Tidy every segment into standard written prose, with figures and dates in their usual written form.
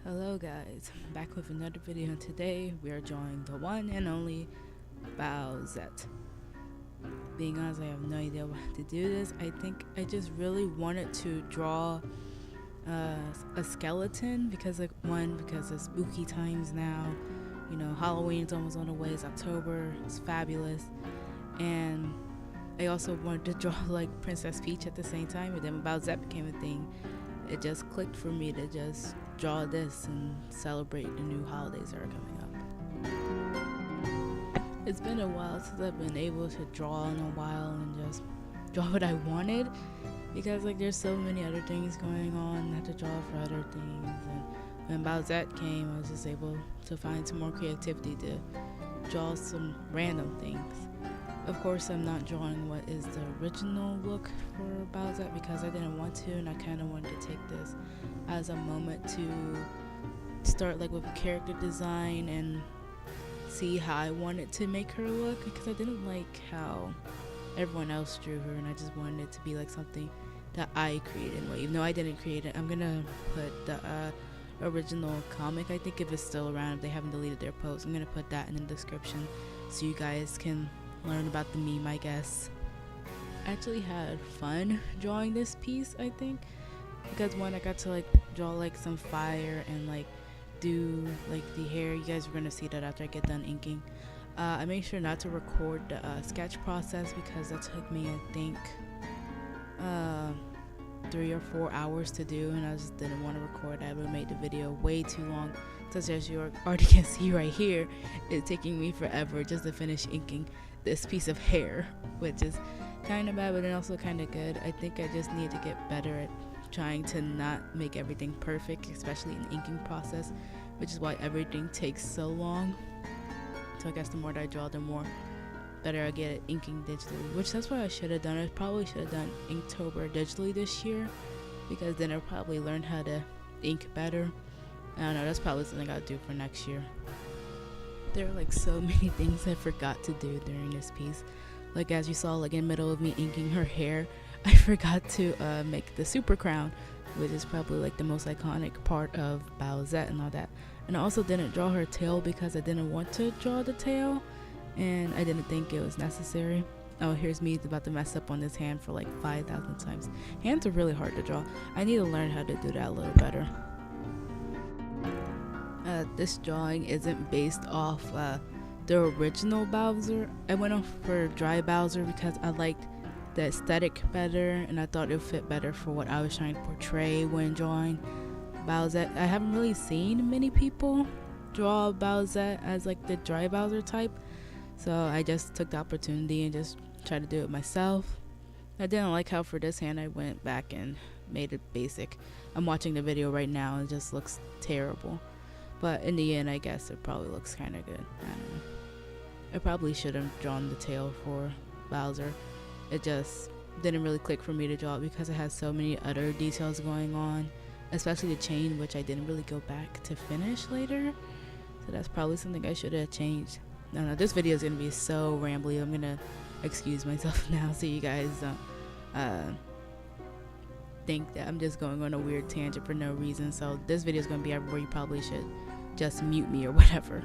Hello guys, back with another video, and today we are drawing the one and only Bowsette. Being honest, I have no idea how to do this. I think I just really wanted to draw a skeleton because because it's spooky times now. You know, Halloween's almost on the way, it's October, it's fabulous. And I also wanted to draw like Princess Peach at the same time, and then Bowsette became a thing. It just clicked for me to just draw this and celebrate the new holidays that are coming up. It's been a while since I've been able to draw in a while and just draw what I wanted, because like there's so many other things going on. I had to draw for other things, and when Bowsette came, I was just able to find some more creativity to draw some random things. Of course, I'm not drawing what is the original look for Bowsette because I didn't want to, and I kind of wanted to take this as a moment to start like with character design and see how I wanted to make her look, because I didn't like how everyone else drew her, and I just wanted it to be like something that I created. Well, even though I didn't create it, I'm gonna put the original comic, I think, if it's still around, if they haven't deleted their post, I'm gonna put that in the description so you guys can learn about the meme, I guess. I actually had fun drawing this piece, I think, because one, I got to like draw like some fire and like do like the hair. You guys are gonna see that after I get done inking. I made sure not to record the sketch process because that took me, I think, 3 or 4 hours to do, and I just didn't want to record. I would have made the video way too long, such as you already can see right here. It's taking me forever just to finish inking this piece of hair, which is kind of bad, but then also kind of good. I think I just need to get better at trying to not make everything perfect, especially in the inking process, which is why everything takes so long. So I guess the more that I draw, the more better I get at inking digitally, which that's what I should have done. I probably should have done Inktober digitally this year, because then I'll probably learn how to ink better. I don't know, that's probably something I'll do for next year. There are like so many things I forgot to do during this piece. Like as you saw, like in the middle of me inking her hair, I forgot to make the super crown, which is probably like the most iconic part of Bowsette and all that. And I also didn't draw her tail because I didn't want to draw the tail, and I didn't think it was necessary. Oh, here's me about to mess up on this hand for like 5,000 times. Hands are really hard to draw. I need to learn how to do that a little better. This drawing isn't based off the original Bowser. I went off for dry Bowser because I liked the aesthetic better, and I thought it would fit better for what I was trying to portray when drawing Bowsette. I haven't really seen many people draw Bowsette as like the dry Bowser type, so I just took the opportunity and just tried to do it myself. I didn't like how for this hand I went back and made it basic. I'm watching the video right now and it just looks terrible. But in the end, I guess it probably looks kind of good. I don't know. I probably should have drawn the tail for Bowser. It just didn't really click for me to draw it because it has so many other details going on, especially the chain, which I didn't really go back to finish later. So that's probably something I should have changed. I don't know, this video is going to be so rambly. I'm going to excuse myself now so you guys don't think that I'm just going on a weird tangent for no reason. So this video is going to be everywhere. You probably should just mute me or whatever.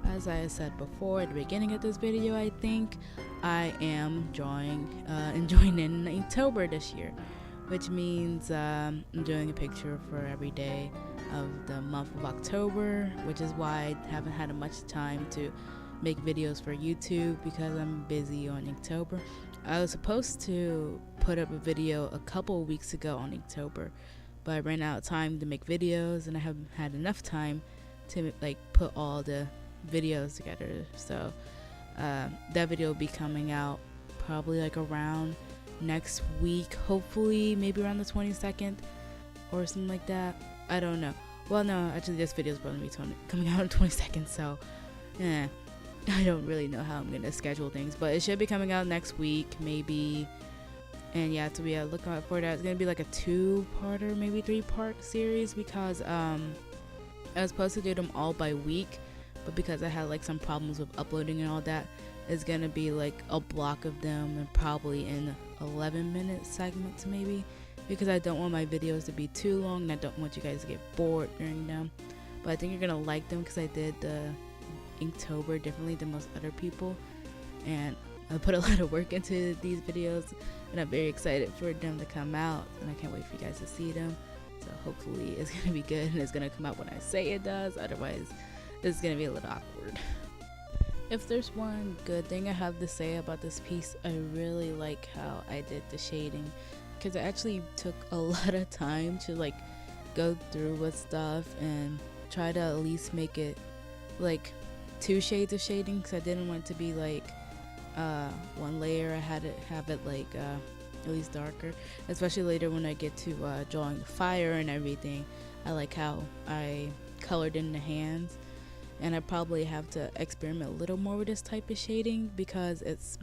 As I said before at the beginning of this video, I think I am drawing and joining in Inktober this year, which means I'm doing a picture for every day of the month of October, which is why I haven't had much time to make videos for YouTube because I'm busy on Inktober. I was supposed to put up a video a couple of weeks ago on Inktober, but I ran out of time to make videos, and I haven't had enough time to like put all the videos together. So that video will be coming out probably like around next week, hopefully maybe around the 22nd or something like that. I don't know. Well, no, actually this video is going to be coming out on the 22nd, so I don't really know how I'm gonna schedule things, but it should be coming out next week, maybe. And yeah, so we look out for that. It's gonna be like a 2-parter, maybe 3-part series, because I was supposed to do them all by week, but because I had like some problems with uploading and all that, it's gonna be like a block of them, and probably in 11-minute segments maybe. because I don't want my videos to be too long and I don't want you guys to get bored during them. But I think you're gonna like them because I did the Inktober differently than most other people, and I put a lot of work into these videos, and I'm very excited for them to come out, and I can't wait for you guys to see them. So hopefully it's gonna be good and it's gonna come out when I say it does, otherwise it's gonna be a little awkward. If there's one good thing I have to say about this piece, I really like how I did the shading, because it actually took a lot of time to like go through with stuff and try to at least make it like 2 shades of shading, because I didn't want it to be like one layer. I had to have it like at least darker, especially later when I get to drawing the fire and everything. I like how I colored in the hands, and I probably have to experiment a little more with this type of shading because it's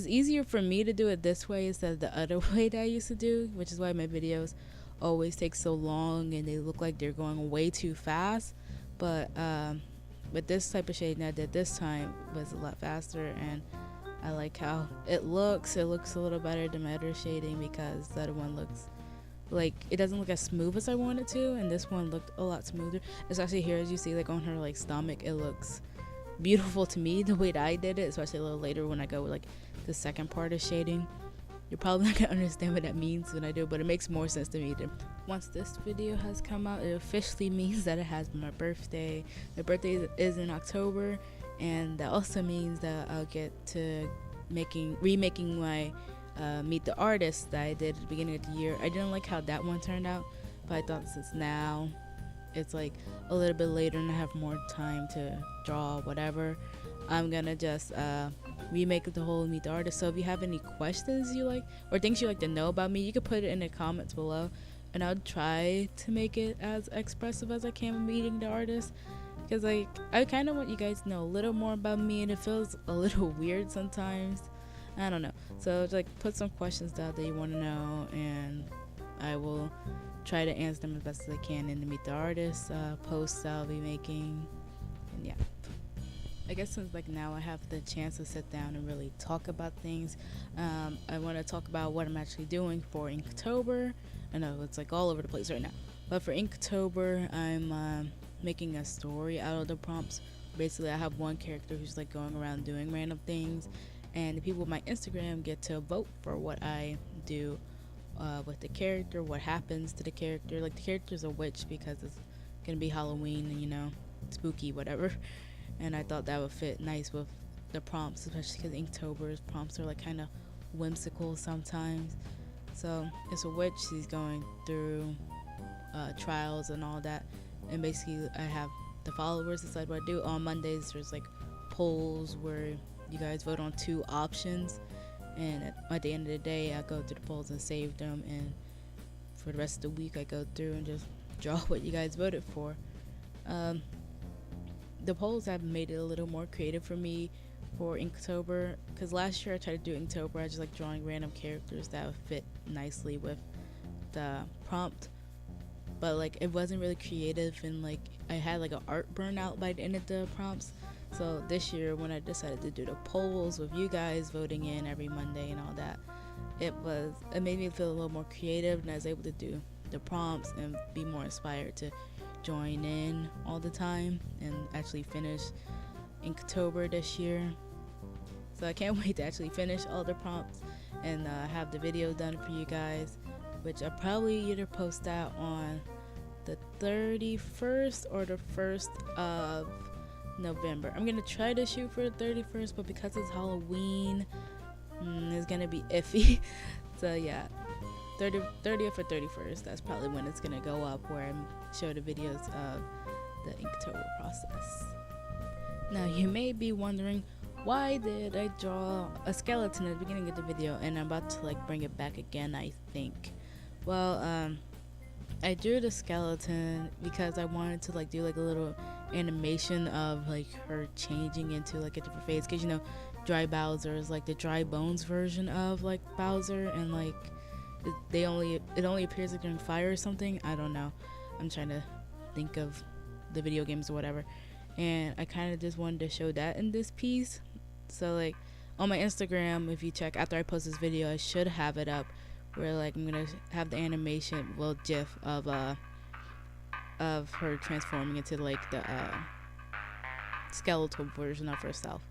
easier for me to do it this way instead of the other way that I used to do, which is why my videos always take so long and they look like they're going way too fast. But with this type of shading I did this time was a lot faster, and I like how it looks. It looks a little better than my other shading because the other one looks like it doesn't look as smooth as I want it to, and this one looked a lot smoother. Especially here, as you see, like on her like stomach, it looks beautiful to me the way that I did it. Especially a little later when I go with like the second part of shading. You're probably not gonna understand what that means when I do it, but it makes more sense to me. Once this video has come out, it officially means that it has been my birthday. My birthday is in October, and that also means that I'll get to remaking my Meet the Artist that I did at the beginning of the year. I didn't like how that one turned out, but I thought since now it's like a little bit later and I have more time to draw whatever, I'm gonna just remake the whole Meet the Artist. So if you have any questions you like or things you like to know about me, you can put it in the comments below, and I'll try to make it as expressive as I can with meeting the artist, because like I kind of want you guys to know a little more about me, and it feels a little weird sometimes. I don't know. So like put some questions down that you want to know, and I will try to answer them as best as I can in the Meet the Artist posts I'll be making. And yeah, I guess since like now I have the chance to sit down and really talk about things, I want to talk about what I'm actually doing for Inktober. I know it's like all over the place right now, but for Inktober I'm making a story out of the prompts. Basically I have one character who's like going around doing random things, and the people on my Instagram get to vote for what I do with the character, what happens to the character. Like the character's a witch because it's gonna be Halloween and, you know, spooky, whatever. And I thought that would fit nice with the prompts, especially because Inktober's prompts are like kind of whimsical sometimes. So it's a witch. She's going through trials and all that, and basically I have the followers decide what I do. On Mondays there's like polls where you guys vote on 2 options, and at the end of the day I go through the polls and save them, and for the rest of the week I go through and just draw what you guys voted for. The polls have made it a little more creative for me for Inktober, because last year I tried to do Inktober, I just like drawing random characters that would fit nicely with the prompt, but like it wasn't really creative, and like I had like an art burnout by the end of the prompts. So this year when I decided to do the polls with you guys voting in every Monday and all that, it made me feel a little more creative, and I was able to do the prompts and be more inspired to join in all the time and actually finish Inktober this year. So I can't wait to actually finish all the prompts and have the video done for you guys, which I'll probably either post that on the 31st or the 1st of November. I'm gonna try to shoot for the 31st, but because it's Halloween, it's gonna be iffy. So yeah, 30th or 31st, that's probably when it's gonna go up, where I show the videos of the Inktober process. Now you may be wondering, why did I draw a skeleton at the beginning of the video, and I'm about to like bring it back again, I think. Well, I drew the skeleton because I wanted to like do like a little animation of like her changing into like a different phase, because you know Dry Bowser is like the dry bones version of like Bowser, and like it only appears like during fire or something. I don't know, I'm trying to think of the video games or whatever, and I kind of just wanted to show that in this piece. So like on my Instagram, if you check after I post this video, I should have it up where like I'm gonna have the animation, well, GIF of her transforming into like the skeletal version of herself.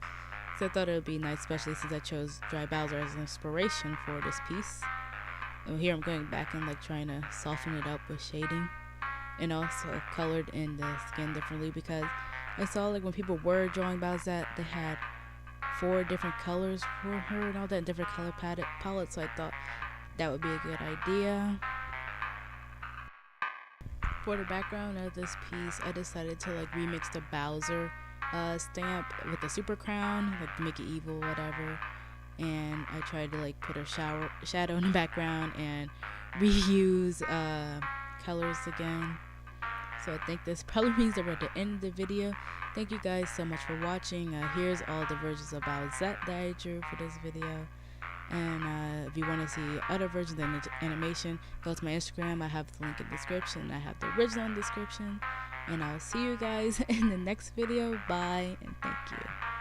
So I thought it would be nice, especially since I chose Dry Bowser as an inspiration for this piece. And here I'm going back and like trying to soften it up with shading, and also colored in the skin differently, because I saw like when people were drawing Bowsette, they had 4 different colors for her and all that, different color palettes. So I thought that would be a good idea. For the background of this piece, I decided to like remix the Bowser stamp with the super crown, like make it evil, whatever. And I tried to like put a shadow in the background and reuse colors again. So I think this probably means that we're at the end of the video. Thank you guys so much for watching. Here's all the versions of Bowsette that I drew for this video. And if you want to see other versions of the animation, go to my Instagram. I have the link in the description. I have the original in the description. And I'll see you guys in the next video. Bye, and thank you.